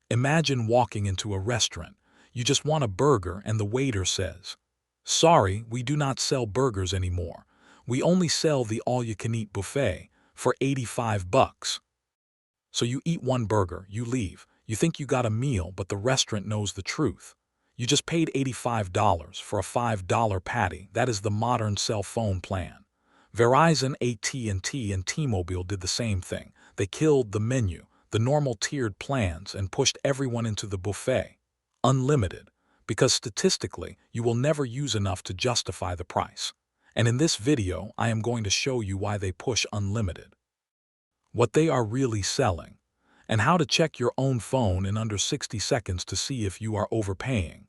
Imagine walking into a restaurant. You just want a burger and the waiter says, "Sorry, we do not sell burgers anymore. We only sell the all-you-can-eat buffet for 85 bucks. So you eat one burger, you leave. You think you got a meal, but the restaurant knows the truth. You just paid $85 for a $5 patty. That is the modern cell phone plan. Verizon, AT&T, and T-Mobile did the same thing. They killed the menu, the normal tiered plans, and pushed everyone into the buffet. Unlimited. Because statistically, you will never use enough to justify the price. And in this video, I am going to show you why they push unlimited, what they are really selling, and how to check your own phone in under 60 seconds to see if you are overpaying.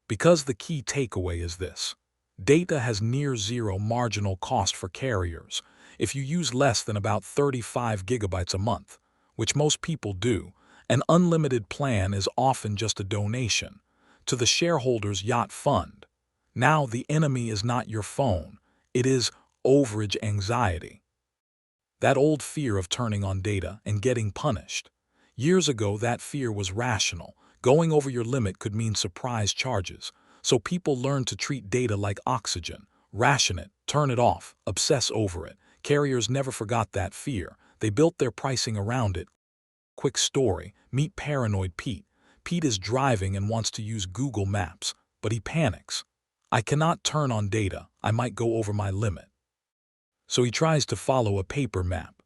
Because the key takeaway is this: data has near zero marginal cost for carriers. If you use less than about 35 gigabytes a month, which most people do, an unlimited plan is often just a donation to the shareholders' yacht fund. Now, the enemy is not your phone, it is overage anxiety. That old fear of turning on data and getting punished. Years ago, that fear was rational. Going over your limit could mean surprise charges. So people learned to treat data like oxygen. Ration it, turn it off, obsess over it. Carriers never forgot that fear. They built their pricing around it. Quick story, meet paranoid Pete. Pete is driving and wants to use Google Maps, but he panics. I cannot turn on data, I might go over my limit. So he tries to follow a paper map.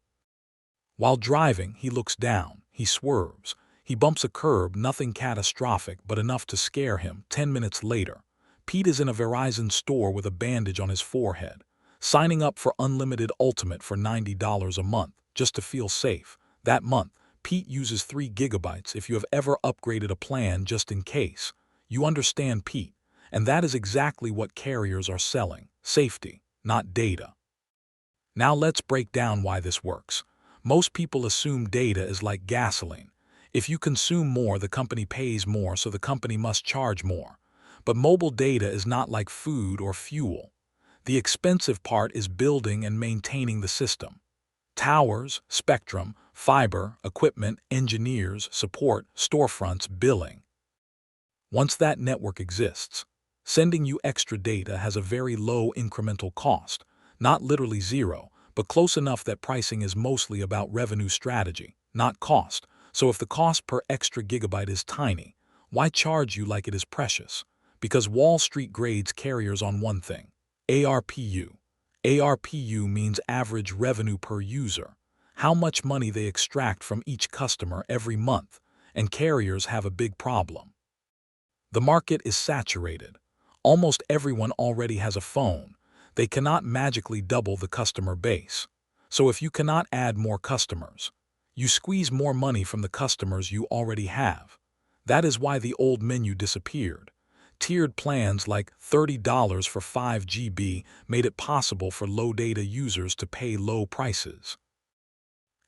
While driving, he looks down, he swerves, he bumps a curb, nothing catastrophic but enough to scare him. 10 minutes later, Pete is in a Verizon store with a bandage on his forehead, signing up for Unlimited Ultimate for $90 a month, just to feel safe. That month, Pete uses 3 gigabytes. If you have ever upgraded a plan just in case, you understand Pete, and that is exactly what carriers are selling: safety, not data. Now let's break down why this works. Most people assume data is like gasoline. If you consume more, the company pays more, so the company must charge more. But mobile data is not like food or fuel. The expensive part is building and maintaining the system. Towers, spectrum, fiber, equipment, engineers, support, storefronts, billing. Once that network exists, sending you extra data has a very low incremental cost. Not literally zero, but close enough that pricing is mostly about revenue strategy, not cost. So if the cost per extra gigabyte is tiny, why charge you like it is precious? Because Wall Street grades carriers on one thing: ARPU. ARPU means average revenue per user, how much money they extract from each customer every month, and carriers have a big problem. The market is saturated. Almost everyone already has a phone. They cannot magically double the customer base. So if you cannot add more customers, you squeeze more money from the customers you already have. That is why the old menu disappeared. Tiered plans like $30 for 5 GB made it possible for low data users to pay low prices.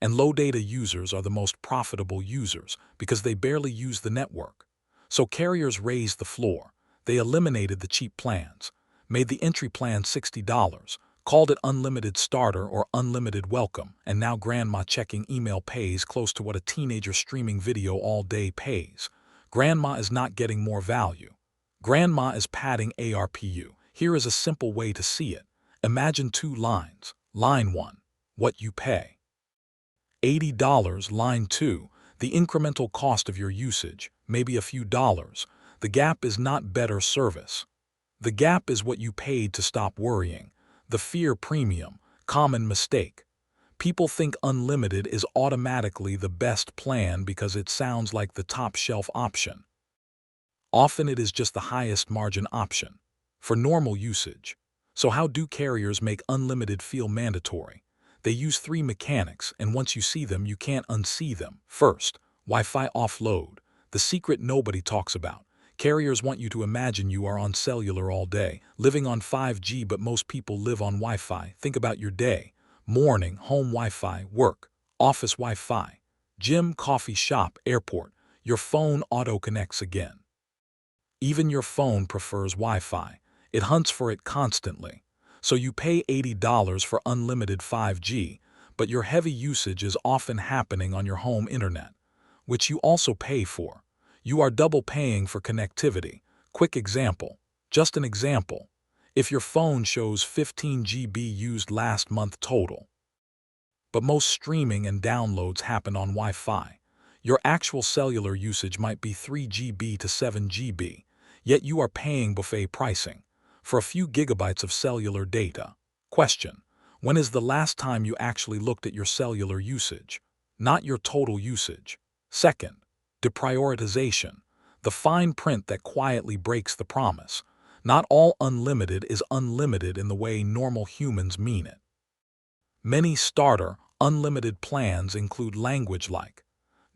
And low data users are the most profitable users because they barely use the network. So carriers raised the floor. They eliminated the cheap plans, made the entry plan $60, called it Unlimited Starter or Unlimited Welcome, and now grandma checking email pays close to what a teenager streaming video all day pays. Grandma is not getting more value. Grandma is padding ARPU. Here is a simple way to see it. Imagine 2 lines. Line 1, what you pay. $80. Line 2, the incremental cost of your usage, maybe a few dollars. The gap is not better service. The gap is what you paid to stop worrying. The fear premium, common mistake. People think unlimited is automatically the best plan because it sounds like the top shelf option. Often it is just the highest margin option for normal usage. So how do carriers make unlimited feel mandatory? They use 3 mechanics, and once you see them, you can't unsee them. First, Wi-Fi offload, the secret nobody talks about. Carriers want you to imagine you are on cellular all day, living on 5G, but most people live on Wi-Fi. Think about your day. Morning, home Wi-Fi, work, office Wi-Fi, gym, coffee shop, airport. Your phone auto-connects again. Even your phone prefers Wi-Fi. It hunts for it constantly. So you pay $80 for unlimited 5G, but your heavy usage is often happening on your home internet. which you also pay for. You are double paying for connectivity. Quick example. Just an example. If your phone shows 15 GB used last month total, but most streaming and downloads happen on Wi-Fi, your actual cellular usage might be 3 GB to 7 GB, yet you are paying buffet pricing for a few gigabytes of cellular data. Question: when is the last time you actually looked at your cellular usage, not your total usage? Second, deprioritization, the fine print that quietly breaks the promise. Not all unlimited is unlimited in the way normal humans mean it. Many starter, unlimited plans include language like,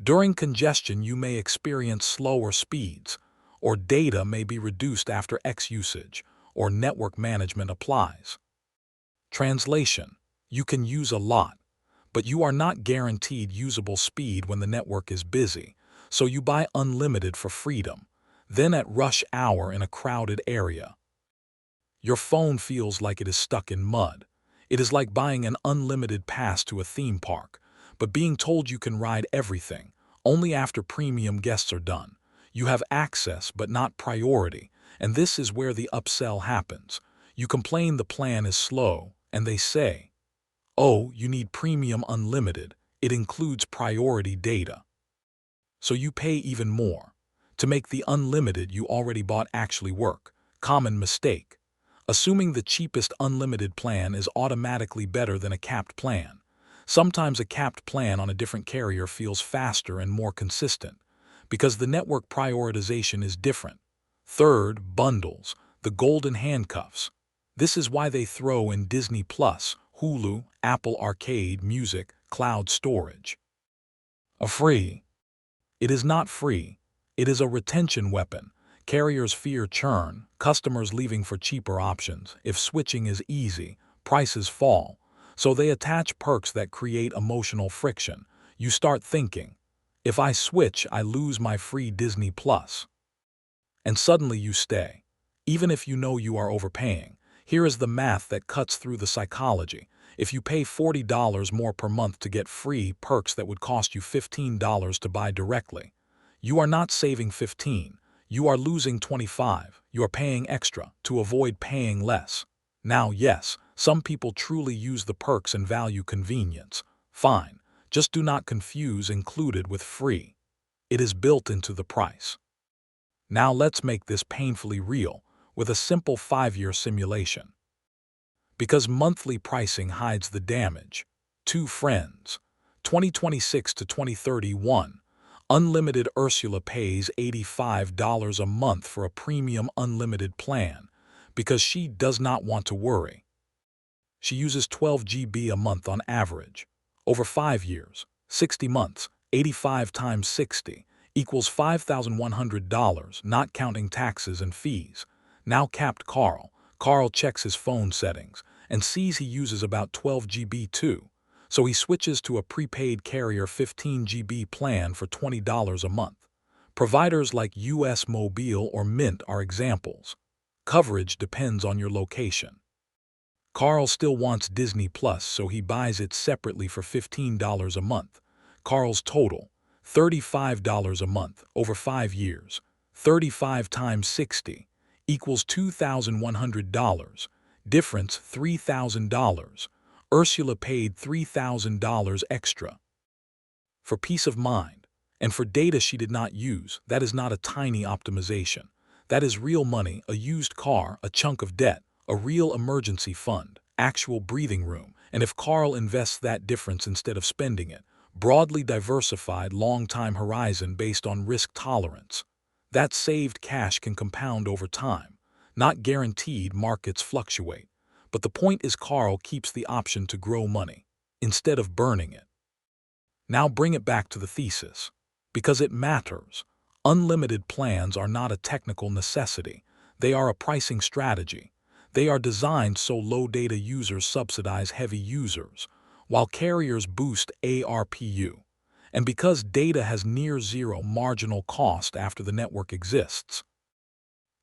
during congestion you may experience slower speeds, or data may be reduced after X usage, or network management applies. Translation: you can use a lot, but you are not guaranteed usable speed when the network is busy, so you buy unlimited for freedom. Then at rush hour in a crowded area, your phone feels like it is stuck in mud. It is like buying an unlimited pass to a theme park, but being told you can ride everything, only after premium guests are done. You have access but not priority, and this is where the upsell happens. You complain the plan is slow, and they say, "Oh, you need premium unlimited. It includes priority data." So you pay even more to make the unlimited you already bought actually work. Common mistake: assuming the cheapest unlimited plan is automatically better than a capped plan. Sometimes a capped plan on a different carrier feels faster and more consistent, because the network prioritization is different. Third, bundles, the golden handcuffs. This is why they throw in Disney Plus, Hulu, Apple Arcade, music, cloud storage. A free. It is not free. It is a retention weapon. Carriers fear churn, customers leaving for cheaper options. If switching is easy, prices fall. So they attach perks that create emotional friction. You start thinking, if I switch, I lose my free Disney Plus. And suddenly you stay, even if you know you are overpaying. Here is the math that cuts through the psychology. If you pay $40 more per month to get free perks that would cost you $15 to buy directly, you are not saving 15. You are losing 25. You are paying extra to avoid paying less. Now, yes, some people truly use the perks and value convenience. Fine. Just do not confuse included with free. It is built into the price. Now let's make this painfully real with a simple 5-year simulation. Because monthly pricing hides the damage. Two friends. 2026 to 2031. Unlimited Ursula pays $85 a month for a premium unlimited plan because she does not want to worry. She uses 12 GB a month on average. Over 5 years, 60 months, 85 times 60 equals $5,100, not counting taxes and fees. Now capped Carl. Carl checks his phone settings and sees he uses about 12 GB too. So he switches to a prepaid carrier 15 GB plan for $20 a month. Providers like US Mobile or Mint are examples. Coverage depends on your location. Carl still wants Disney Plus, so he buys it separately for $15 a month. Carl's total, $35 a month over 5 years. 35 times 60 equals $2,100. Difference $3,000. Ursula paid $3,000 extra. For peace of mind, and for data she did not use. That is not a tiny optimization. That is real money, a used car, a chunk of debt, a real emergency fund, actual breathing room. And if Carl invests that difference instead of spending it, broadly diversified long-time horizon based on risk tolerance, that saved cash can compound over time. Not guaranteed, markets fluctuate. But the point is Carl keeps the option to grow money instead of burning it. Now bring it back to the thesis. Because it matters. Unlimited plans are not a technical necessity. They are a pricing strategy. They are designed so low-data users subsidize heavy users, while carriers boost ARPU. And because data has near zero marginal cost after the network exists,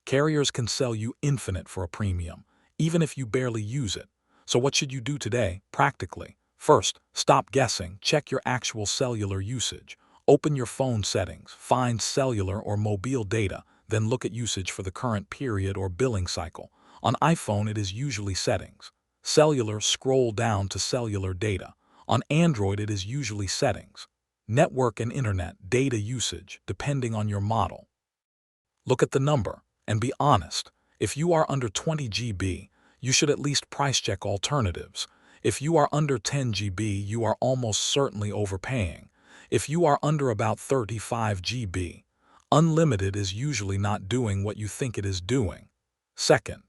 carriers can sell you infinite for a premium, even if you barely use it. So what should you do today, practically? First, stop guessing. Check your actual cellular usage. Open your phone settings, find cellular or mobile data, then look at usage for the current period or billing cycle. On iPhone, it is usually settings. Cellular, scroll down to cellular data. On Android, it is usually settings. Network and internet data usage, depending on your model. Look at the number and be honest. If you are under 20 GB, you should at least price check alternatives. If you are under 10 GB, you are almost certainly overpaying. If you are under about 35 GB, unlimited is usually not doing what you think it is doing. Second,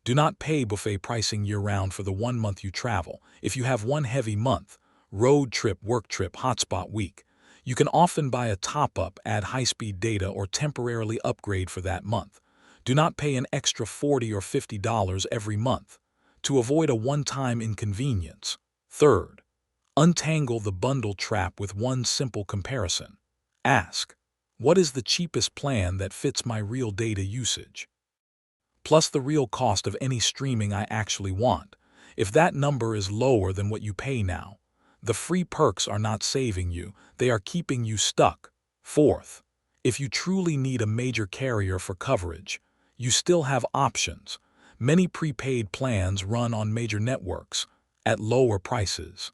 do not pay buffet pricing year-round for the 1 month you travel. If you have one heavy month, road trip, work trip, hotspot week, you can often buy a top-up, add high-speed data, or temporarily upgrade for that month. Do not pay an extra $40 or $50 every month to avoid a one-time inconvenience. Third, untangle the bundle trap with one simple comparison. Ask, what is the cheapest plan that fits my real data usage, plus the real cost of any streaming I actually want? If that number is lower than what you pay now, the free perks are not saving you, they are keeping you stuck. Fourth, if you truly need a major carrier for coverage, you still have options. Many prepaid plans run on major networks at lower prices.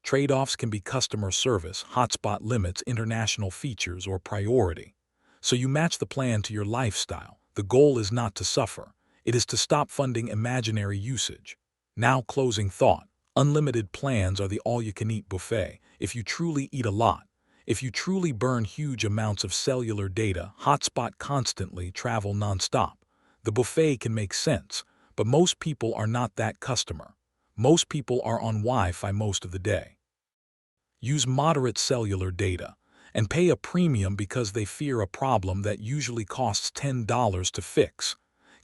Trade-offs can be customer service, hotspot limits, international features, or priority. So you match the plan to your lifestyle. The goal is not to suffer. It is to stop funding imaginary usage. Now, closing thought. Unlimited plans are the all-you-can-eat buffet. If you truly eat a lot, if you truly burn huge amounts of cellular data, hotspot constantly, travel nonstop, the buffet can make sense. But most people are not that customer. Most people are on Wi-Fi most of the day. Use moderate cellular data and pay a premium because they fear a problem that usually costs $10 to fix.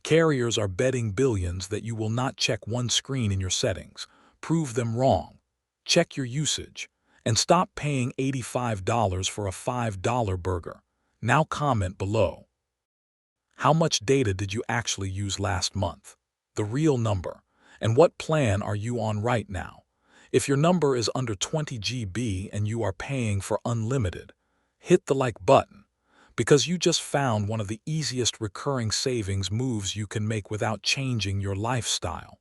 Carriers are betting billions that you will not check one screen in your settings. Prove them wrong. Check your usage and stop paying $85 for a $5 burger. Now comment below. How much data did you actually use last month? The real number. And what plan are you on right now? If your number is under 20 GB and you are paying for unlimited, hit the like button, because you just found one of the easiest recurring savings moves you can make without changing your lifestyle.